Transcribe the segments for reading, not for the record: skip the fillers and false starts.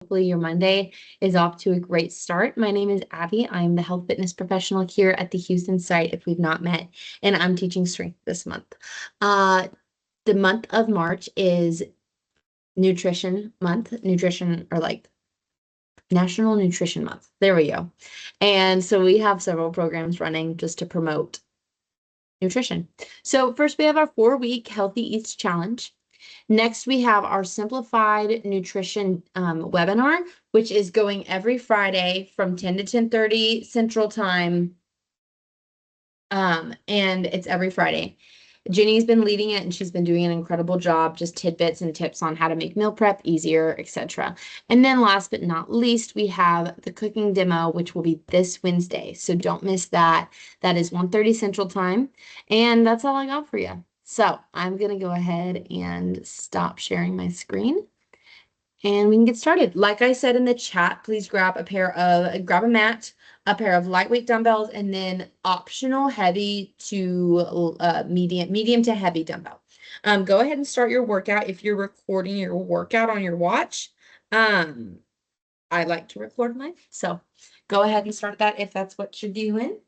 hopefully your Monday is off to a great start. My name is Abby. I'm the health fitness professional here at the Houston site if we've not met, and I'm teaching strength this month. The month of March is nutrition month, National Nutrition Month. There we go. And so we have several programs running just to promote nutrition. So first we have our 4-week Healthy Eats Challenge. Next, we have our Simplified Nutrition webinar, which is going every Friday from 10 to 10:30 Central Time. And it's every Friday. Jenny's been leading it and she's been doing an incredible job, just tidbits and tips on how to make meal prep easier, etc. And then last but not least, we have the cooking demo, which will be this Wednesday. So don't miss that. That is 1:30 Central Time. And that's all I got for you. So I'm going to go ahead and stop sharing my screen and we can get started. Like I said in the chat, please grab a mat, a pair of lightweight dumbbells, and then optional heavy to medium to heavy dumbbell. Go ahead and start your workout. If you're recording your workout on your watch, I like to record mine. So go ahead and start that if that's what you're doing,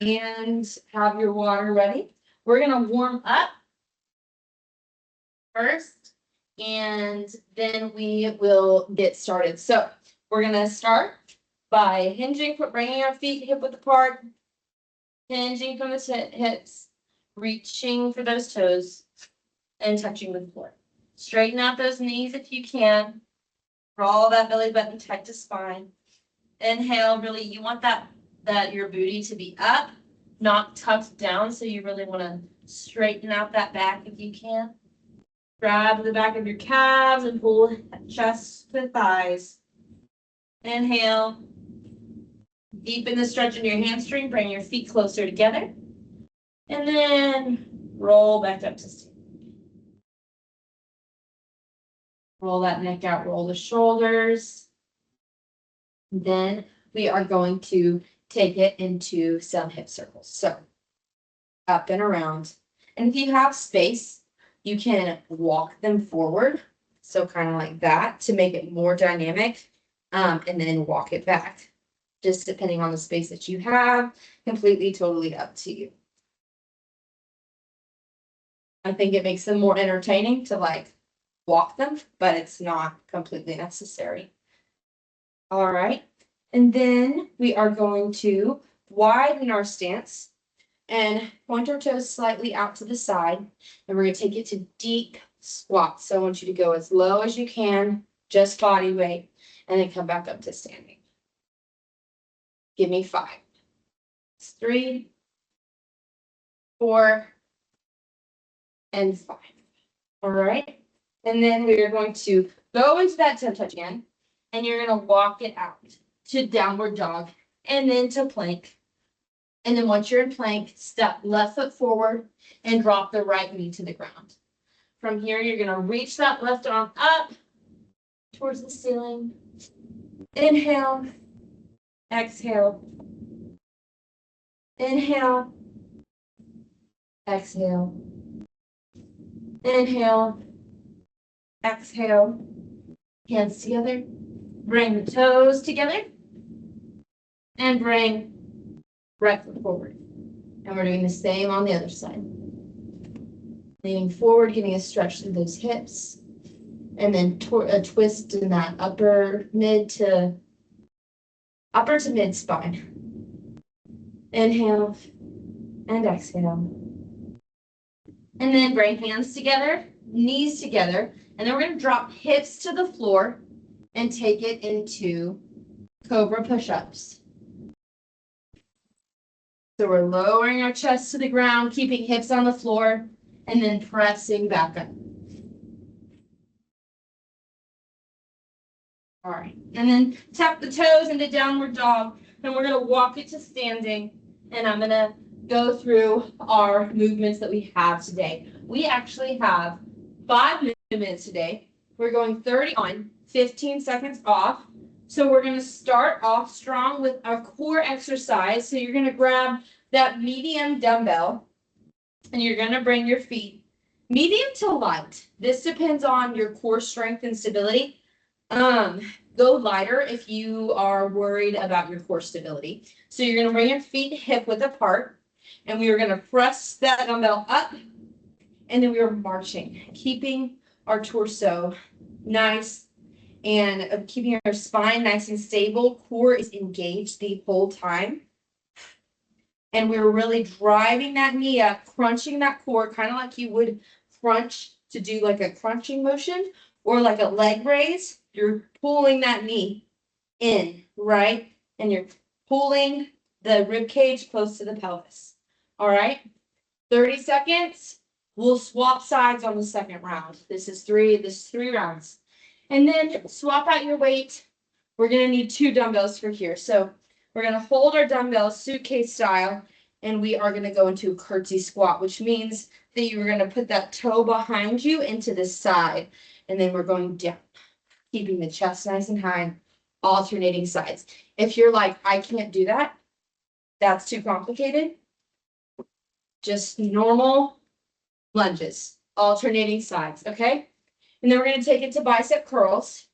and have your water ready. We're going to warm up first, and then we will get started. So we're going to start by bringing our feet hip width apart, hinging from the hips, reaching for those toes, and touching the floor. Straighten out those knees if you can. Roll that belly button tight to spine. Inhale, really, you want that your booty to be up, not tucked down, so you really want to straighten out that back if you can. Grab the back of your calves and pull chest to thighs. Inhale. Deepen the stretch in your hamstring. Bring your feet closer together. And then roll back up to stand. Roll that neck out. Roll the shoulders. Then we are going to take it into some hip circles. So up and around. And if you have space, you can walk them forward, so kind of like that to make it more dynamic, and then walk it back, just depending on the space that you have, completely, totally up to you. I think it makes them more entertaining to like walk them, but it's not completely necessary. All right, and then we are going to widen our stance and point our toes slightly out to the side, and we're going to take it to deep squats. So I want you to go as low as you can, just body weight, and then come back up to standing. Give me 5. 3, 4, and 5. All right, and then we are going to go into that toe touch again, and you're going to walk it out to downward dog, and then to plank. And then once you're in plank, step left foot forward and drop the right knee to the ground. From here, you're going to reach that left arm up towards the ceiling. Inhale, exhale. Inhale, exhale. Inhale, exhale. Hands together. Bring the toes together. And bring right foot forward. And we're doing the same on the other side. Leaning forward, getting a stretch through those hips. And then a twist in that upper to mid spine. Inhale and exhale. And then bring hands together, knees together. And then we're going to drop hips to the floor and take it into cobra push-ups. So we're lowering our chest to the ground, keeping hips on the floor, and then pressing back up. All right, and then tap the toes into downward dog, and we're going to walk it to standing, and I'm going to go through our movements that we have today. We actually have 5 movements today. We're going 30 on, 15 seconds off. So we're going to start off strong with our core exercise. So you're going to grab that medium dumbbell and you're going to bring your feet medium to light. This depends on your core strength and stability. Go lighter if you are worried about your core stability. So you're going to bring your feet hip width apart, and we are going to press that dumbbell up, and then we are marching, keeping our torso nice and keeping our spine nice and stable. Core is engaged the whole time. And we're really driving that knee up, crunching that core, kind of like you would crunch to do like a crunching motion or like a leg raise. You're pulling that knee in, right? And you're pulling the rib cage close to the pelvis. All right. 30 seconds. We'll swap sides on the second round. This is three rounds. And then swap out your weight. We're going to need 2 dumbbells for here. So we're going to hold our dumbbells suitcase style, and we are going to go into a curtsy squat, which means that you're going to put that toe behind you into the side, and then we're going down, keeping the chest nice and high, alternating sides. If you're like, I can't do that, that's too complicated, just normal lunges, alternating sides, okay? And then we're going to take it to bicep curls.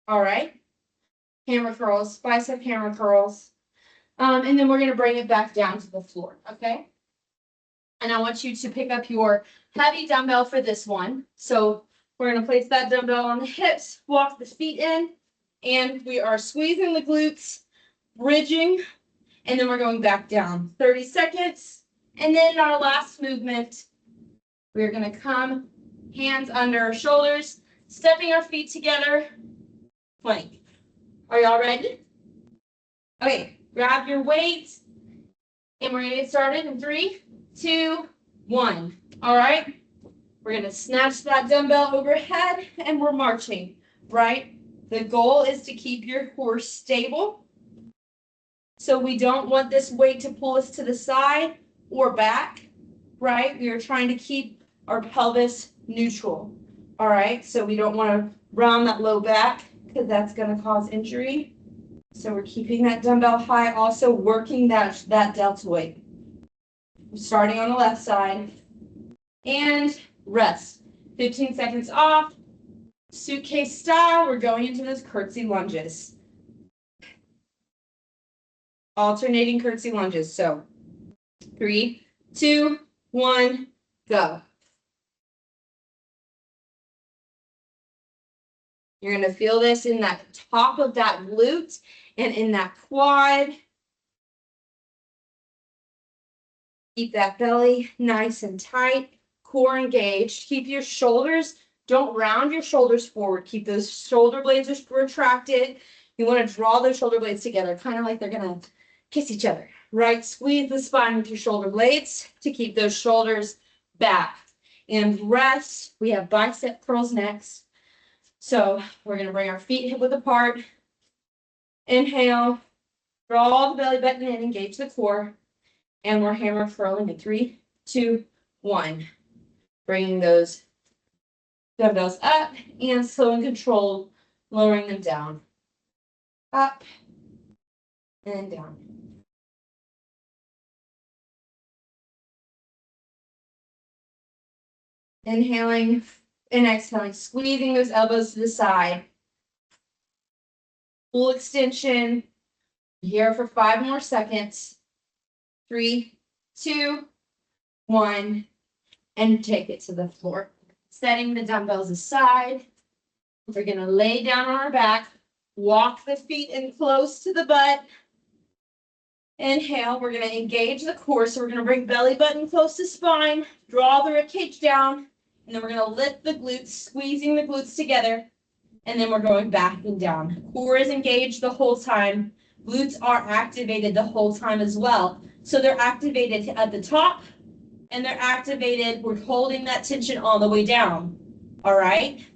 All right. Hammer curls, bicep hammer curls. And then we're going to bring it back down to the floor, okay? And I want you to pick up your heavy dumbbell for this one. So we're going to place that dumbbell on the hips, walk the feet in, and we are squeezing the glutes, bridging, and then we're going back down. 30 seconds. And then our last movement, we're going to come hands under our shoulders, stepping our feet together, plank. Are y'all ready? Okay, grab your weights, and we're going to get started in 3, 2, 1. All right? We're going to snatch that dumbbell overhead, and we're marching, right? The goal is to keep your core stable. So we don't want this weight to pull us to the side or back, right? We are trying to keep our pelvis neutral, all right? So we don't want to round that low back because that's going to cause injury. So we're keeping that dumbbell high, also working that deltoid. Starting on the left side. And rest. 15 seconds off. Suitcase style, we're going into those curtsy lunges. Alternating curtsy lunges. So 3, 2, 1, go. You're going to feel this in that top of that glute and in that quad. Keep that belly nice and tight, core engaged. Keep your shoulders, don't round your shoulders forward. Keep those shoulder blades retracted. You want to draw those shoulder blades together, kind of like they're going to kiss each other, right? Squeeze the spine with your shoulder blades to keep those shoulders back. And rest. We have bicep curls next. So we're going to bring our feet hip width apart. Inhale, draw the belly button in, engage the core. And we're hammer curling in 3, 2, 1. Bringing those dumbbells up and slow and controlled, lowering them down. Up and down. Inhaling and exhaling, squeezing those elbows to the side. Full extension. Here for 5 more seconds. 3, 2, 1, and take it to the floor. Setting the dumbbells aside. We're going to lay down on our back, walk the feet in close to the butt. Inhale, we're going to engage the core, so we're going to bring belly button close to spine, draw the ribcage down, and then we're going to lift the glutes, squeezing the glutes together, and then we're going back and down. Core is engaged the whole time. Glutes are activated the whole time as well. So they're activated at the top, and they're activated, we're holding that tension all the way down. All right?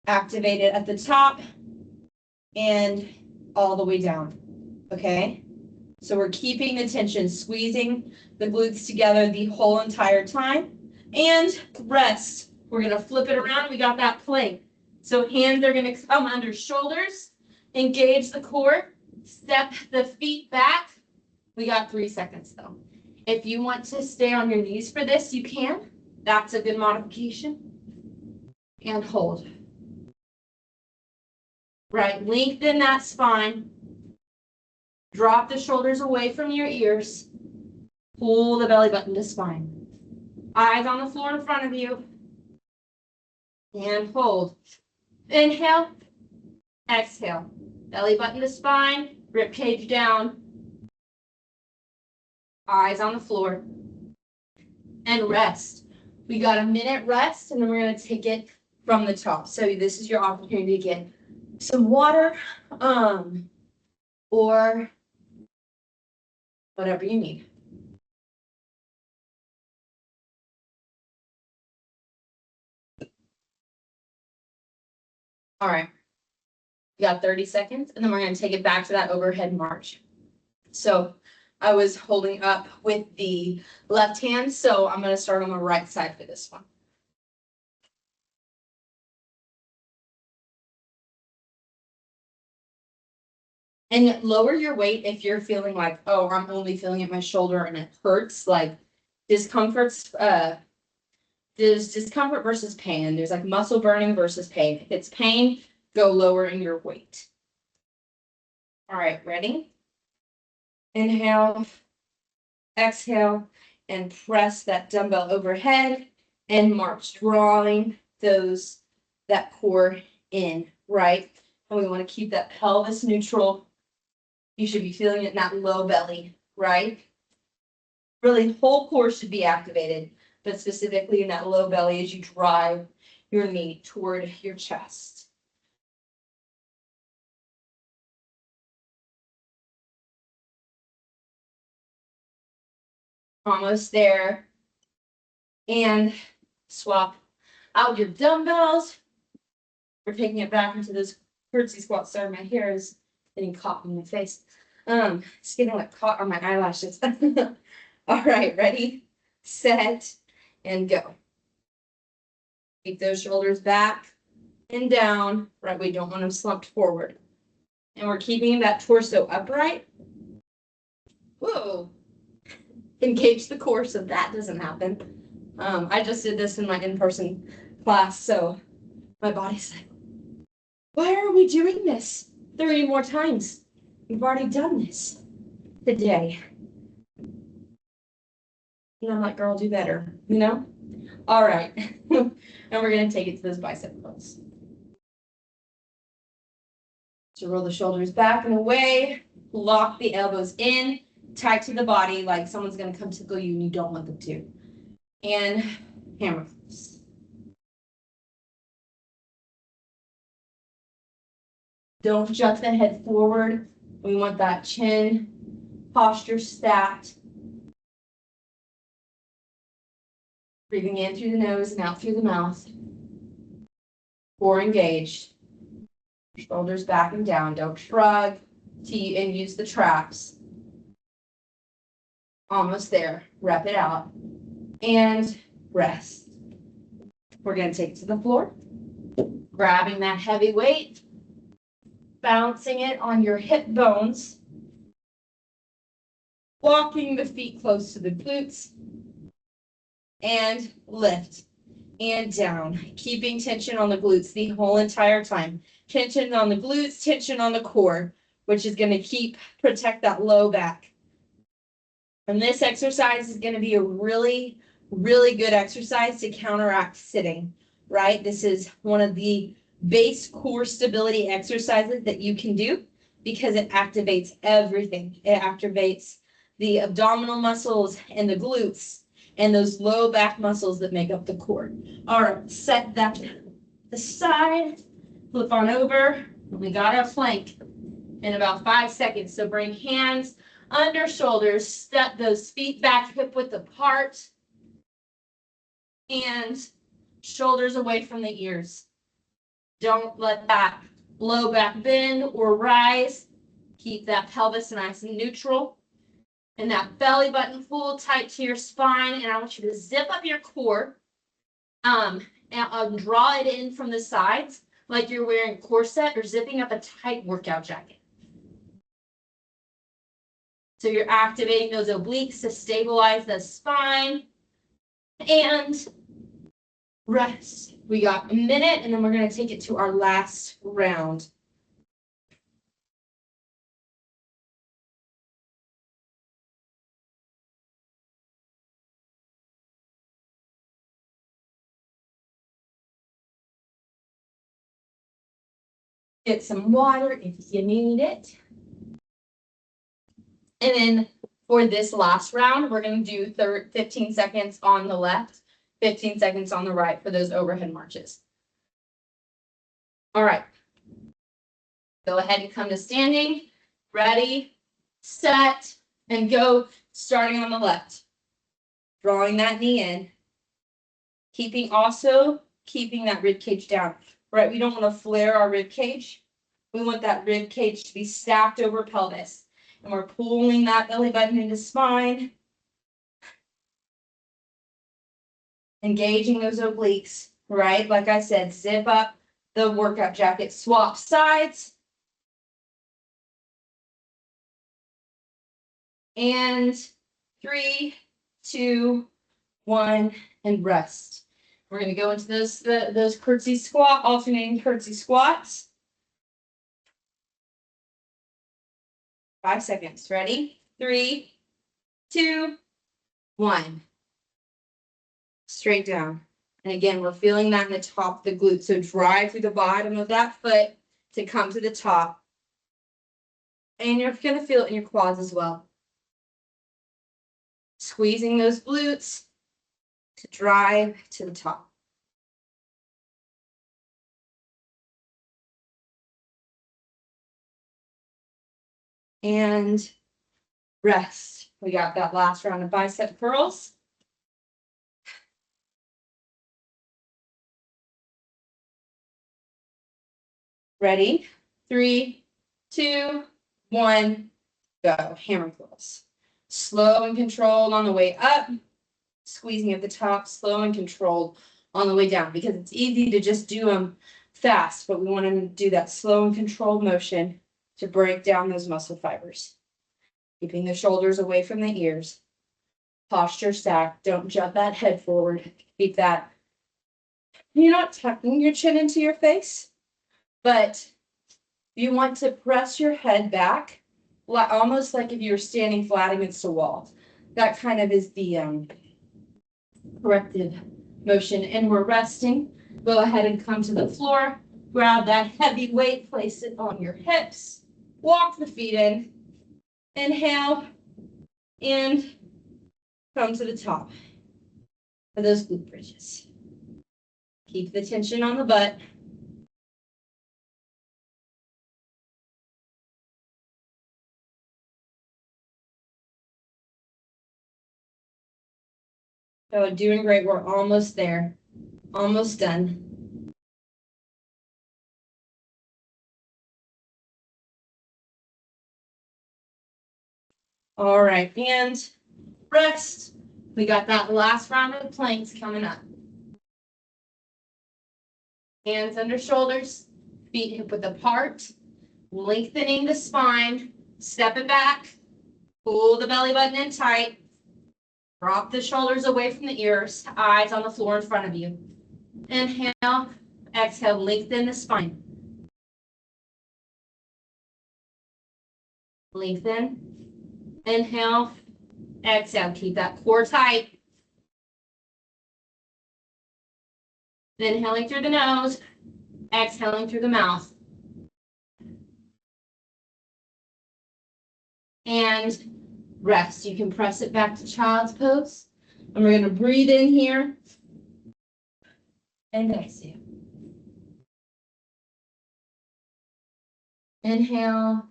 Activated at the top and all the way down. Okay? So we're keeping the tension, squeezing the glutes together the whole entire time. And rest. We're going to flip it around. We got that plank. So hands are going to come under shoulders. Engage the core. Step the feet back. We got 3 seconds though. If you want to stay on your knees for this, you can. That's a good modification. And hold. right? Lengthen that spine. Drop the shoulders away from your ears. Pull the belly button to spine. Eyes on the floor in front of you. And hold. Inhale. Exhale. Belly button to spine. Rib cage down. Eyes on the floor. And rest. We got a minute rest, and then we're going to take it from the top. So this is your opportunity to get some water, or whatever you need. All right. We got 30 seconds, and then we're going to take it back to that overhead march. So I was holding up with the left hand, so I'm going to start on the right side for this one. And lower your weight if you're feeling like, oh, I'm only feeling it in my shoulder and it hurts. Like discomfort's, there's discomfort versus pain. There's like muscle burning versus pain. If it's pain, go lower in your weight. All right, ready? Inhale, exhale, and press that dumbbell overhead and march, drawing that core in, right? And we want to keep that pelvis neutral. You should be feeling it in that low belly, right? Really, whole core should be activated, but specifically in that low belly as you drive your knee toward your chest. Almost there. And swap out your dumbbells. We're taking it back into those curtsy squats. Sorry, my hair is getting caught in my face. It's getting like caught on my eyelashes. All right, ready, set, and go. Keep those shoulders back and down, right? We don't want them slumped forward. And we're keeping that torso upright. Whoa. Engage the core so that doesn't happen. I just did this in my in-person class, so my body's like, why are we doing this 30 more times? We've already done this today. And I'm like, girl, do better, you know? All right. And we're going to take it to those bicep curls. So roll the shoulders back and away. Lock the elbows in, tight to the body, like someone's going to come tickle you and you don't want them to. And hammer flips. Don't jut the head forward. We want that chin posture stacked. Breathing in through the nose and out through the mouth. Core engaged. Shoulders back and down. Don't shrug and use the traps. Almost there. Rep it out. And rest. We're going to take it to the floor. Grabbing that heavy weight. Bouncing it on your hip bones. Walking the feet close to the glutes. And lift. And down. Keeping tension on the glutes the whole entire time. Tension on the glutes, tension on the core, which is going to protect that low back. And this exercise is going to be a really, really good exercise to counteract sitting, right? This is one of the base core stability exercises that you can do because it activates everything. It activates the abdominal muscles and the glutes and those low back muscles that make up the core. All right, set that aside, flip on over. We got our plank in about 5 seconds. So bring hands under shoulders, step those feet back hip width apart, and shoulders away from the ears. Don't let that low back bend or rise. Keep that pelvis nice and neutral. And that belly button pull tight to your spine. And I want you to zip up your core and draw it in from the sides like you're wearing a corset or zipping up a tight workout jacket. So you're activating those obliques to stabilize the spine. And rest. We got a minute, and then we're going to take it to our last round. Get some water if you need it. And then for this last round, we're going to do 15 seconds on the left, 15 seconds on the right for those overhead marches. All right. Go ahead and come to standing. Ready, set, and go. Starting on the left. Drawing that knee in. Keeping that rib cage down. Right, we don't want to flare our rib cage. We want that rib cage to be stacked over pelvis. And we're pulling that belly button into spine. Engaging those obliques, right? Like I said, zip up the workout jacket, swap sides. And 3, 2, 1, and rest. We're going to go into those curtsy squat, alternating curtsy squats. 5 seconds. Ready? 3, 2, 1. Straight down. And again, we're feeling that in the top of the glute. So drive through the bottom of that foot to come to the top. And you're going to feel it in your quads as well. Squeezing those glutes to drive to the top. And rest. We got that last round of bicep curls. Ready? 3, 2, 1, go. Hammer curls. Slow and controlled on the way up. Squeezing at the top, slow and controlled on the way down, because it's easy to just do them fast, but we want to do that slow and controlled motion to break down those muscle fibers. Keeping the shoulders away from the ears. Posture stack. Don't jump that head forward. Keep that. You're not tucking your chin into your face, but you want to press your head back, almost like if you were standing flat against a wall. That kind of is the corrective motion. And we're resting. Go ahead and come to the floor. Grab that heavy weight, place it on your hips. Walk the feet in. Inhale. And come to the top for those glute bridges. Keep the tension on the butt. Oh, doing great. We're almost there. Almost done. All right, and rest. We got that last round of planks coming up. Hands under shoulders, feet hip width apart, lengthening the spine, step it back, pull the belly button in tight, drop the shoulders away from the ears, eyes on the floor in front of you. Inhale, exhale, lengthen the spine. Lengthen. Inhale, exhale, keep that core tight. Inhaling through the nose, exhaling through the mouth. And rest. You can press it back to child's pose. And we're going to breathe in here. And exhale. Inhale.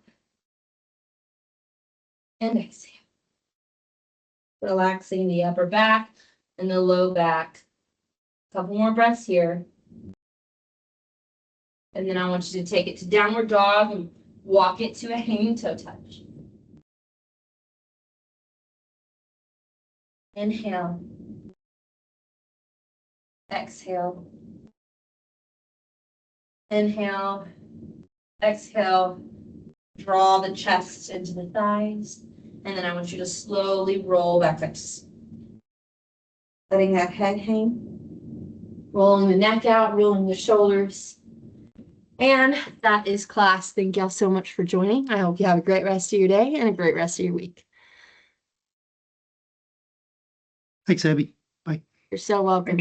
And exhale. Relaxing the upper back and the low back. A couple more breaths here. And then I want you to take it to downward dog and walk it to a hanging toe touch. Inhale. Exhale. Inhale. Exhale. Draw the chest into the thighs. And then I want you to slowly roll back up. Letting that head hang. Rolling the neck out, rolling the shoulders. And that is class. Thank y'all so much for joining. I hope you have a great rest of your day and a great rest of your week. Thanks, Abby. Bye. You're so welcome.